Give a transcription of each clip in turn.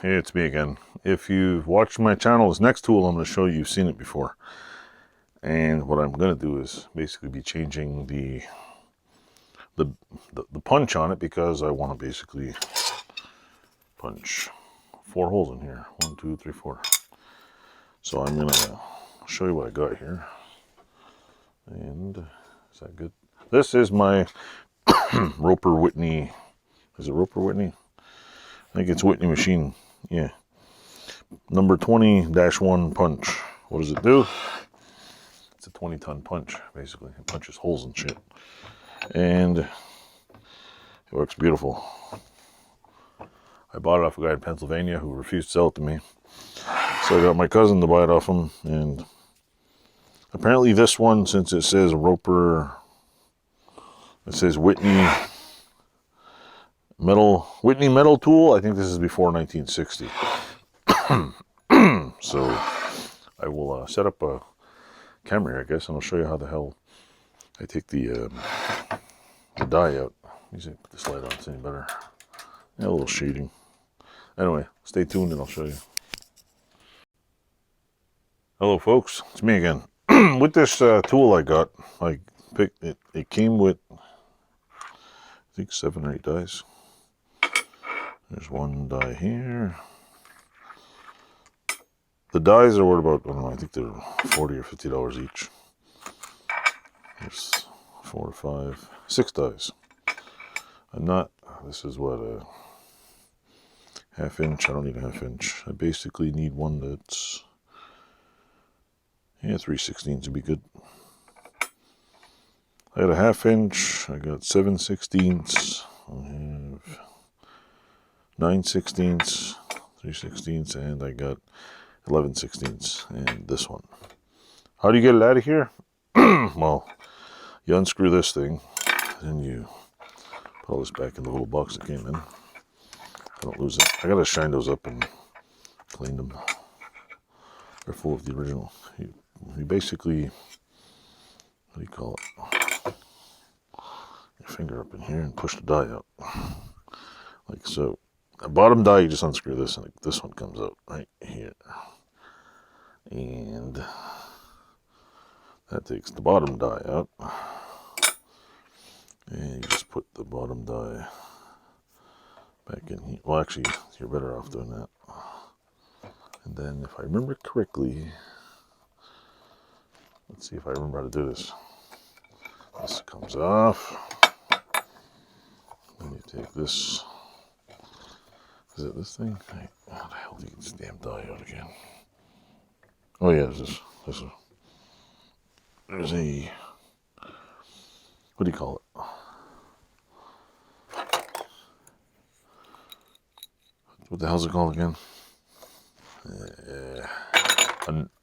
Hey, it's me again. If you've watched my channel, this next tool I'm going to show you, you've seen it before. And what I'm going to do is basically be changing the punch on it, because I want to basically punch 4 holes in here. 1, 2, 3, 4. So I'm going to show you what I got here. And is that good? This is my Roper Whitney. Is it Roper Whitney? I think it's Whitney machine. Yeah. Number 20-1 punch. What does it do? It's a 20-ton punch, basically. It punches holes and shit. And it works beautiful. I bought it off a guy in Pennsylvania who refused to sell it to me. So I got my cousin to buy it off him. And apparently this one, since it says Roper, it says Whitney metal tool, I think this is before 1960. So I will set up a camera here, I guess, and I'll show you how the hell I take the die out. Let me put this light on, it's any better. Yeah, a little shading. Anyway, stay tuned and I'll show you. Hello folks, it's me again. With this tool I got, I picked it. It came with, I think, 7 or 8 dies. There's one die here. The dies are worth about, I don't know, I think they're $40 or $50 each. There's 4 or 5, 6 dies. I'm not, this is what, a ½ inch. I don't need a ½ inch. I basically need one that's, yeah, 3/16 would be good. I got a ½ inch, I got 7/16, I have 9/16, 3/16, and I got 11/16, and this one. How do you get it out of here? Well, you unscrew this thing, and you put all this back in the little box it came in. Don't lose it. I gotta shine those up and clean them. They're full of the original. You basically, what do you call it? Your finger up in here and push the die out, like so. The bottom die, you just unscrew this, and this one comes out right here. And that takes the bottom die out. And you just put the bottom die back in here. Well, actually, you're better off doing that. And then, if I remember correctly, let's see if I remember how to do this. This comes off. Then you take this. Is it this thing? How the hell do you get this damn die out again? Oh yeah, there's a, what do you call it? What the hell's it called again?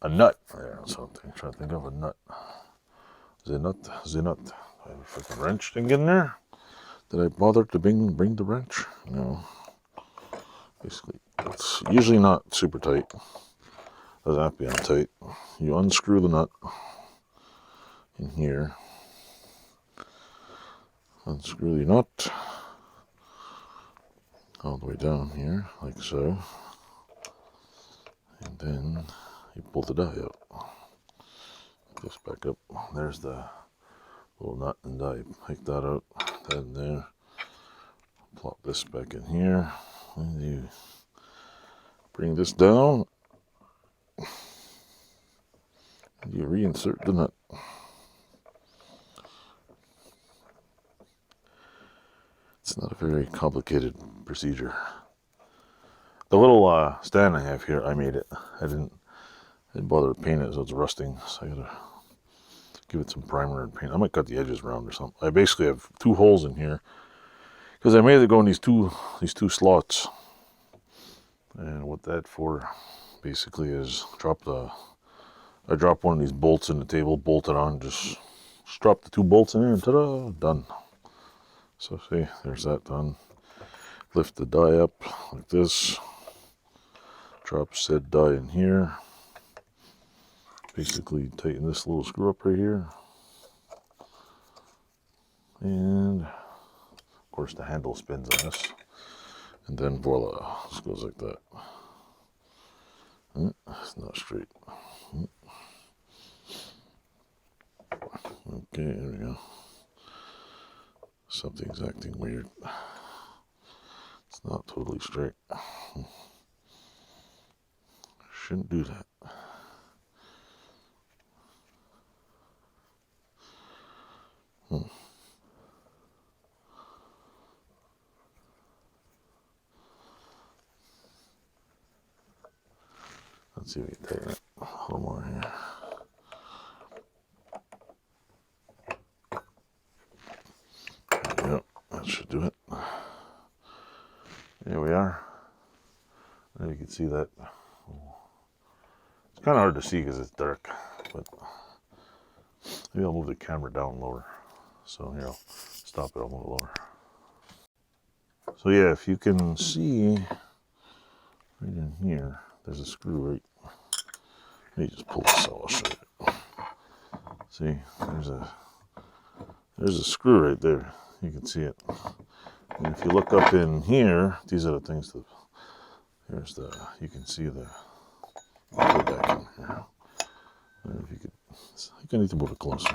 A nut. Yeah, something. I'm trying to think of a nut. The nut. I have a freaking wrench thing in there. Did I bother to bring the wrench? No. Basically, it's usually not super tight. Doesn't have to be on tight. You unscrew the nut in here. Unscrew the nut all the way down here, like so. And then you pull the die out. This back up. There's the little nut and die. Take that out. Then there. Plop this back in here. And you bring this down. And you reinsert the nut. It's not a very complicated procedure. The little stand I have here, I made it. I didn't bother to paint it, so it's rusting. So I gotta give it some primer and paint. I might cut the edges around or something. I basically have 2 holes in here because I made it go in these two slots. And what that for basically is I drop one of these bolts in the table, bolt it on, just drop the 2 bolts in there, and ta-da, done. So see, there's that done. Lift the die up like this. Drop said die in here. Basically tighten this little screw up right here. And of course the handle spins on this. And then voila, this goes like that. It's not straight. Okay, there we go. Something's acting weird. It's not totally straight. Shouldn't do that. Let's see if we can tighten it a little more here. Yep, that should do it. Here we are. There you can see that. It's kind of hard to see because it's dark, but maybe I'll move the camera down lower. So here, I'll stop it, I'll move it lower. So yeah, if you can see right in here, there's a screw right. Let me just pull this out, I'll show you. See, there's a screw right there. You can see it. And if you look up in here, these are the things that, you can see the, I'll put it back in here. If you could, I need to move it closer.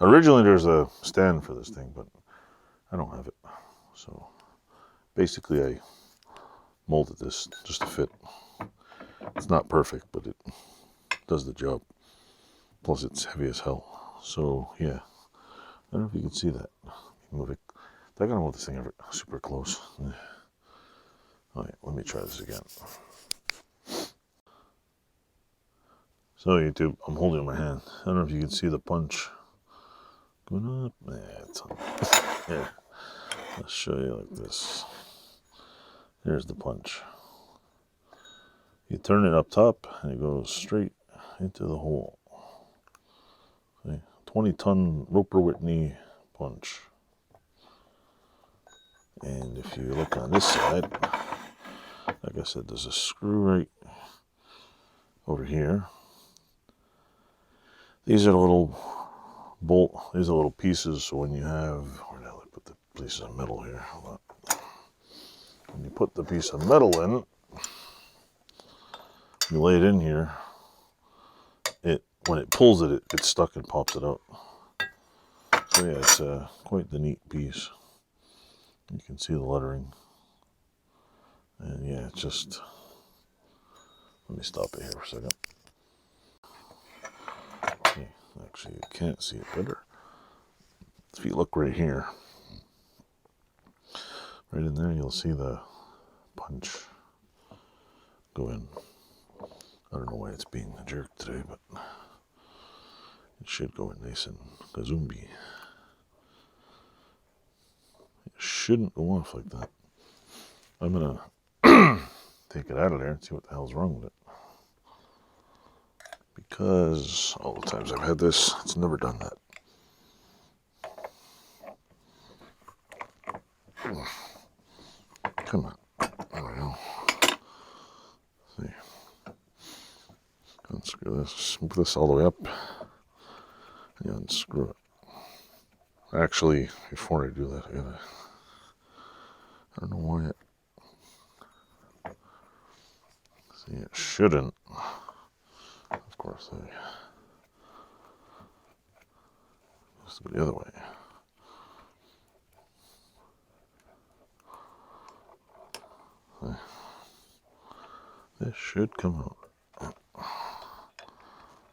Originally there's a stand for this thing, but I don't have it. So basically I molded this just to fit. It's not perfect, but it does the job. Plus it's heavy as hell. So yeah, I don't know if you can see that. Move it. I gotta move this thing super close. Alright, let me try this again. So YouTube, I'm holding it in my hand. I don't know if you can see the punch going up. Yeah, I'll show you like this. Here's the punch. You turn it up top and it goes straight into the hole. See? 20-ton Roper Whitney punch. And if you look on this side, like I said, there's a screw right over here. These are the little these are little pieces, so when you have, where did I put the piece of metal here? Hold on. When you put the piece of metal in, you lay it in here, when it pulls it, it gets stuck and pops it out. So yeah, it's quite the neat piece. You can see the lettering. And yeah, it's just, let me stop it here for a second. Okay, actually you can't see it better. If you look right here, right in there, you'll see the punch go in. I don't know why it's being jerked today, but it should go in nice and gazumbi. It shouldn't go off like that. I'm gonna take it out of there and see what the hell's wrong with it. Because all the times I've had this, it's never done that. Come on. There we go. See. Unscrew this. Move this all the way up. And unscrew it. Actually, before I do that, I don't know why it. See, it shouldn't. Of course, let's go the other way. This should come out.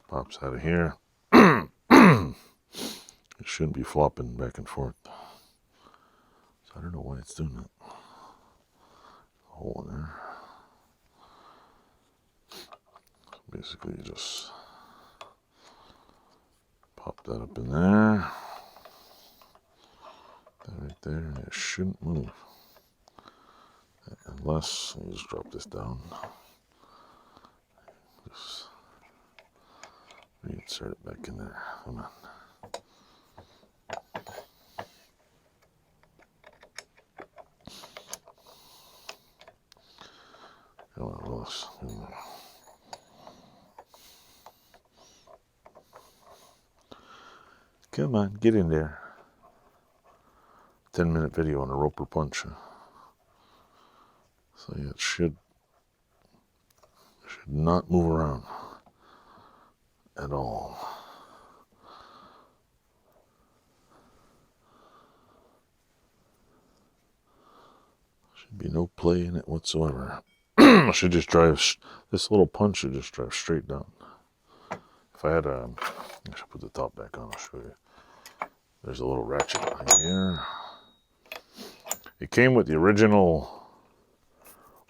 Pops out of here. It shouldn't be flopping back and forth. So I don't know why it's doing that. A hole in there. So basically you just pop that up in there. That right there, and it shouldn't move. Unless you just drop this down. Just reinsert it back in there. Come on. Come on, Willis. Come on, get in there. 10-minute video on a roper punch. should not move around at all. Should be no play in it whatsoever. I should just drive, this little punch should just drive straight down. If I had a, I should put the top back on, I'll show you. There's a little ratchet here. It came with the original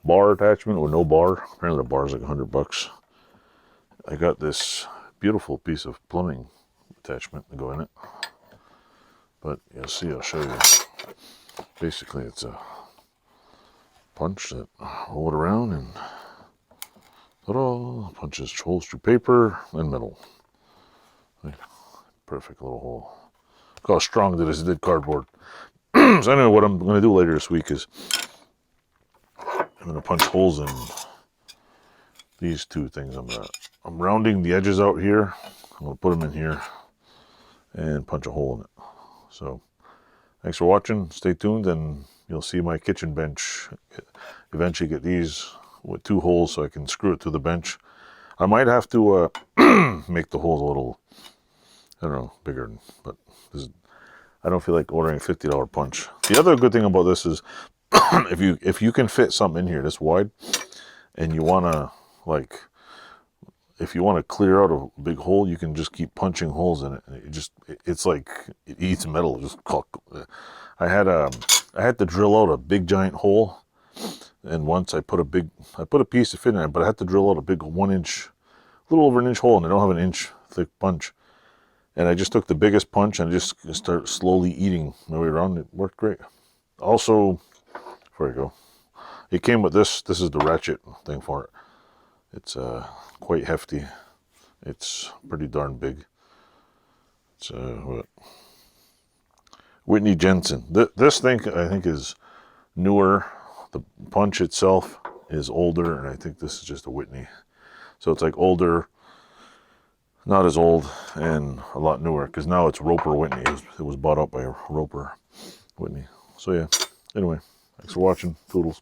bar attachment with no bar. Apparently the bar's like $100. I got this beautiful piece of plumbing attachment to go in it. But you'll see, I'll show you. Basically it's a punch that roll it around and ta-da, punches holes through paper and metal. Perfect little hole. Look how strong that is, it did cardboard. So anyway, what I'm going to do later this week is I'm going to punch holes in these two things. I'm rounding the edges out here. I'm going to put them in here and punch a hole in it. So thanks for watching. Stay tuned and you'll see my kitchen bench. Eventually get these with 2 holes so I can screw it to the bench. I might have to make the holes a little, I don't know, bigger, but this is, I don't feel like ordering a $50 punch. The other good thing about this is if you can fit something in here this wide and you want to, like, if you want to clear out a big hole, you can just keep punching holes in it. And it's like it eats metal. Just I had to drill out a big giant hole, and once I put a piece of fit in it, but I had to drill out a big 1 inch, a little over an inch hole, and I don't have an inch thick punch. And I just took the biggest punch and just started slowly eating my way around. It worked great. Also, before I go, it came with this. This is the ratchet thing for it. It's quite hefty. It's pretty darn big. It's what? Whitney Jensen. This thing I think is newer. The punch itself is older, and I think this is just a Whitney. So it's like older, not as old, and a lot newer, because now it's Roper Whitney. It was bought out by Roper Whitney. So yeah, anyway, thanks for watching. Toodles.